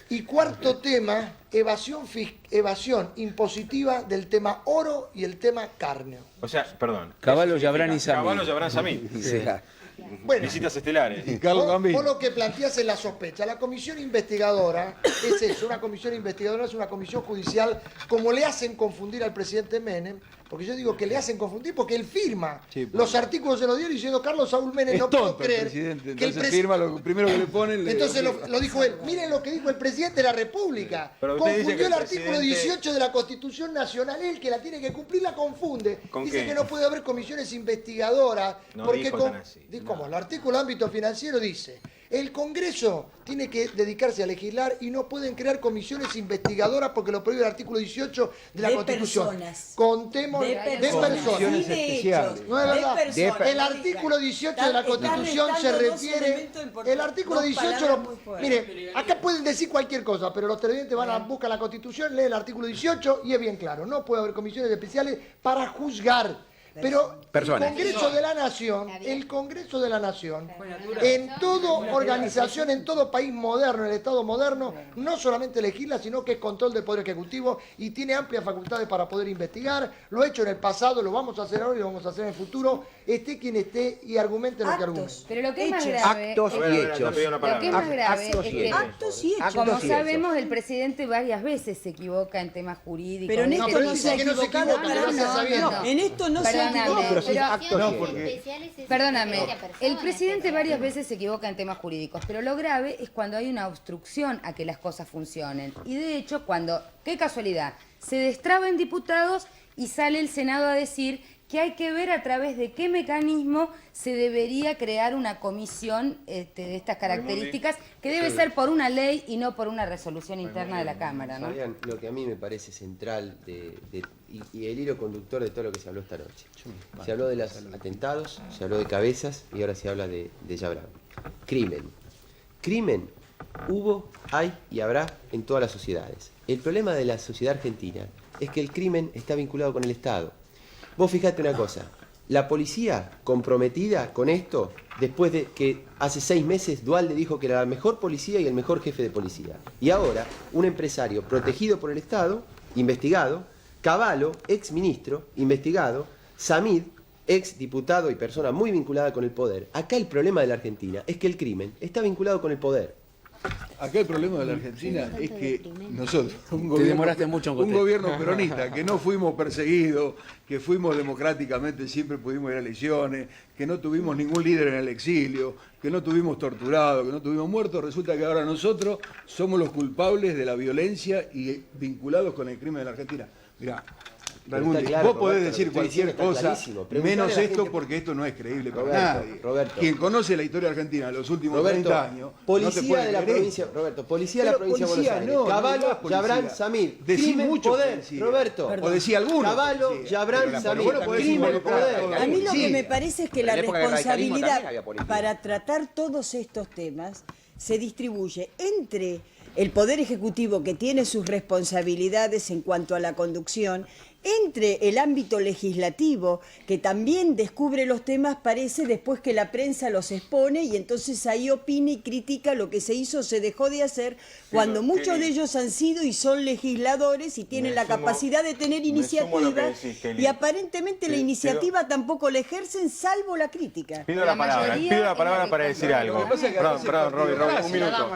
Y cuarto tema, evasión impositiva del tema oro y el tema carne. O sea, perdón. Caballo, Yabrán y Samir. Caballo, Yabrán, Samir. Sí. Bueno, Visitas estelares. vos lo que planteás es la sospecha. La comisión investigadora es eso, una comisión investigadora es una comisión judicial, como le hacen confundir al presidente Menem, porque yo digo que le hacen confundir porque él firma los artículos de los diarios diciendo Carlos Saúl Menem, Es no puedo tonto el creer presidente, que el entonces firma lo primero que le ponen. Entonces lo dijo él. Miren lo que dijo el presidente de la República. Pero usted dice que Confundió el el artículo presidente- 18 de la Constitución Nacional. Él, que la tiene que cumplir, la confunde. ¿Con Dice qué? que no puede haber comisiones investigadoras. No porque dijo tan así. ¿Cómo? El artículo ámbito financiero dice: el Congreso tiene que dedicarse a legislar y no pueden crear comisiones investigadoras porque lo prohíbe el artículo 18 de la De Constitución. personas. Contemos De de personas. personas. Sí, de hechos. No es De verdad. personas. El artículo 18 de la Están Constitución se restando dos refiere. elementos importantes, El artículo dos 18. palabras muy fuertes. Mire, acá pueden decir cualquier cosa, pero los televidentes van a buscar la Constitución, leen el artículo 18 y es bien claro. No puede haber comisiones especiales para juzgar. Pero Personas. el Congreso de la Nación, en toda organización, en todo país moderno, en el Estado moderno, no solamente legisla, sino que es control del Poder Ejecutivo y tiene amplias facultades para poder investigar. Lo ha hecho en el pasado, lo vamos a hacer ahora y lo vamos a hacer en el futuro. Esté quien esté y argumente lo que argumente. Pero lo que es más Hechos. grave, Actos y hechos. lo que es más grave Actos es y que, hechos. Actos y hechos. como Actos y sabemos, el presidente varias veces se equivoca en temas jurídicos. Pero en de esto este no tipo. se ha equivocado para nada sabiendo. En esto no se ha Perdóname, equivocado. pero- especiales es Perdóname, diferente a personas, el presidente varias veces se equivoca en temas jurídicos, pero lo grave es cuando hay una obstrucción a que las cosas funcionen. Y de hecho, cuando, qué casualidad, se destraba en diputados y sale el Senado a decir que hay que ver a través de qué mecanismo se debería crear una comisión de estas características, que debe ser por una ley y no por una resolución interna de la Cámara, ¿no? Fabián, lo que a mí me parece central y el hilo conductor de todo lo que se habló esta noche. Se habló de los atentados, se habló de cabezas y ahora se habla de Yabrán. Crimen. Crimen hubo, hay y habrá en todas las sociedades. El problema de la sociedad argentina es que el crimen está vinculado con el Estado. Vos fijate una cosa, la policía comprometida con esto, después de que hace 6 meses Duhalde dijo que era la mejor policía y el mejor jefe de policía. Y ahora, un empresario protegido por el Estado, investigado, Cavallo, ex ministro, investigado, Samid, ex diputado y persona muy vinculada con el poder. Acá el problema de la Argentina es que el crimen está vinculado con el poder. Acá el problema de la Argentina es que nosotros, demoraste mucho en un contestar. gobierno peronista, que no fuimos perseguidos, que fuimos democráticamente, siempre pudimos ir a elecciones, que no tuvimos ningún líder en el exilio, que no tuvimos torturados, que no tuvimos muertos, resulta que ahora nosotros somos los culpables de la violencia y vinculados con el crimen de la Argentina. Mirá, Raimundi, está claro, vos podés Roberto, decir lo que estoy cualquier diciendo está cosa, clarísimo. Preguntale menos a la esto, gente- porque esto no es creíble para Roberto, nadie. Roberto. Quien conoce la historia argentina de los últimos Roberto, 30 años, policía no te puede de la creer provincia, esto. Roberto, policía de la Pero provincia de policía, Buenos Aires, no, Cavallo, no es policía. Yabrán, Samir, Decí crimen, mucho poder, policía. Roberto. Perdón. O decía alguno Cavallo, policía. Yabrán, Pero Samir, vos lo podés crimen, involucrar poder. todo. A mí lo Sí. que me parece es que En la la época del radicalismo también responsabilidad había policía. para tratar todos estos temas se distribuye entre el Poder Ejecutivo, que tiene sus responsabilidades en cuanto a la conducción, entre el ámbito legislativo, que también descubre los temas, parece, después que la prensa los expone, y entonces ahí opina y critica lo que se hizo o se dejó de hacer, cuando muchos de ellos han sido y son legisladores y tienen la capacidad de tener iniciativa, y aparentemente la iniciativa tampoco la ejercen, salvo la crítica. Pido la palabra para decir algo. Perdón, Robbie, un minuto.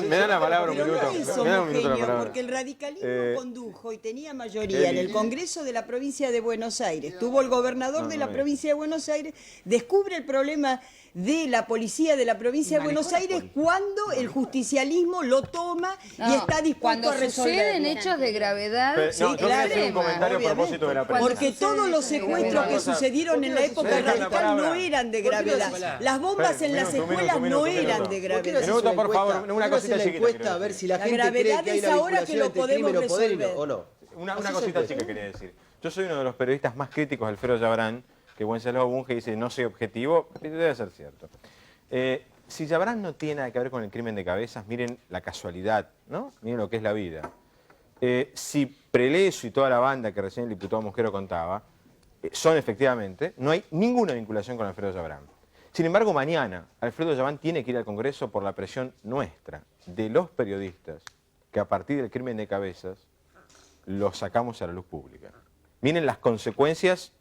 Me da la palabra un minuto. Me da un minuto la palabra. Porque el radicalismo condujo y tenía mayoría en el Congreso de la provincia de Buenos Aires. Tuvo el gobernador de la provincia de Buenos Aires, descubre el problema de la policía de la provincia de Buenos Aires cuando el justicialismo lo toma y está dispuesto a resolver. Cuando suceden hechos de gravedad. Sí, claro. Un comentario a propósito de la prensa. Porque todos los secuestros que sucedieron en la época radical no eran de gravedad. Las bombas en las escuelas no eran de gravedad. Minuto, por favor, una cosita chiquita. A ver si la La gente cree gravedad que hay es una ahora que vinculación lo entre podemos crimen o poder resolver. o no. Una cosita chica quería decir. Yo soy uno de los periodistas más críticos de Alfredo Yabrán, que Wenceslao Bunge dice no soy objetivo, debe ser cierto. Si Yabrán no tiene nada que ver con el crimen de Cabezas, miren la casualidad, ¿no? Miren lo que es la vida. Si Preleso y toda la banda que recién el diputado Mosquero contaba, son efectivamente, no hay ninguna vinculación con Alfredo Yabrán. Sin embargo, mañana Alfredo Yabrán tiene que ir al Congreso por la presión nuestra, de los periodistas, que a partir del crimen de Cabezas lo sacamos a la luz pública. Miren las consecuencias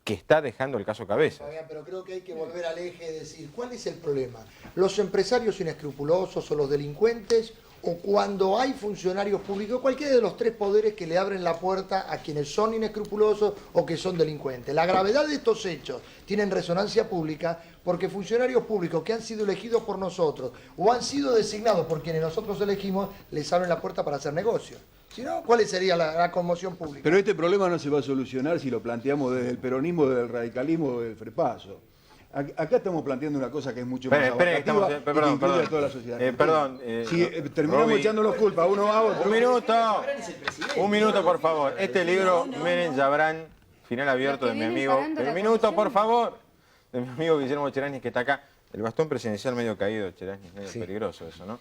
que está dejando el caso Cabezas. Pero creo que hay que volver al eje de decir, ¿cuál es el problema? ¿Los empresarios inescrupulosos o los delincuentes? ¿O cuando hay funcionarios públicos, cualquiera de los tres poderes que le abren la puerta a quienes son inescrupulosos o que son delincuentes? La gravedad de estos hechos tienen resonancia pública porque funcionarios públicos que han sido elegidos por nosotros o han sido designados por quienes nosotros elegimos, les abren la puerta para hacer negocios. Si no, ¿cuál sería la conmoción pública? Pero este problema no se va a solucionar si lo planteamos desde el peronismo, desde el radicalismo o del frepaso. Acá estamos planteando una cosa que es mucho más abarcativa y que incluye a toda la sociedad. Si terminamos Robbie, echándolos culpa uno a otro... Un minuto, por favor. Este libro, Menem Yabrán, final abierto de mi amigo... Un minuto, por favor. De mi amigo Guillermo Cherasnis, que está acá. El bastón presidencial medio caído, Cherasnis, medio peligroso eso, ¿no?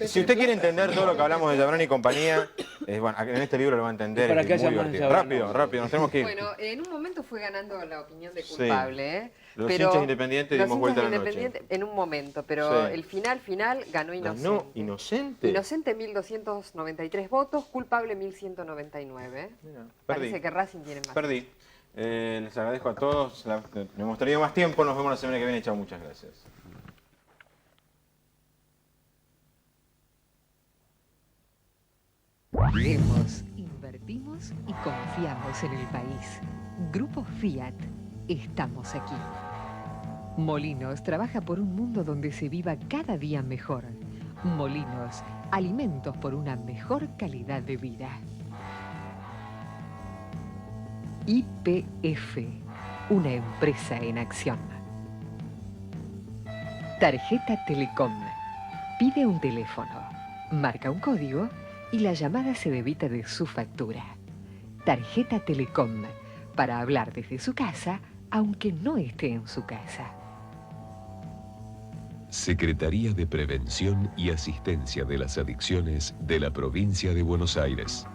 Si usted quiere entender todo lo que hablamos de Yabrán y compañía, bueno, en este libro lo va a entender. Para que haya más Rápido, nos tenemos que ir. Bueno, en un momento fue ganando la opinión de culpable, Los hinchas independientes dimos vuelta a la noche. En un momento, pero el final ganó Inocente. ¿Ganó Inocente? Inocente 1.293 votos, culpable 1.199. Parece que Racing tiene más. Perdí. Les agradezco a todos. Me hemos tenido más tiempo. Nos vemos la semana que viene. Chao, muchas gracias. Vemos, invertimos y confiamos en el país. Grupo Fiat, estamos aquí. Molinos trabaja por un mundo donde se viva cada día mejor. Molinos, alimentos por una mejor calidad de vida. YPF, una empresa en acción. Tarjeta Telecom. Pide un teléfono, marca un código y la llamada se debita de su factura. Tarjeta Telecom, para hablar desde su casa, aunque no esté en su casa. Secretaría de Prevención y Asistencia de las Adicciones de la Provincia de Buenos Aires.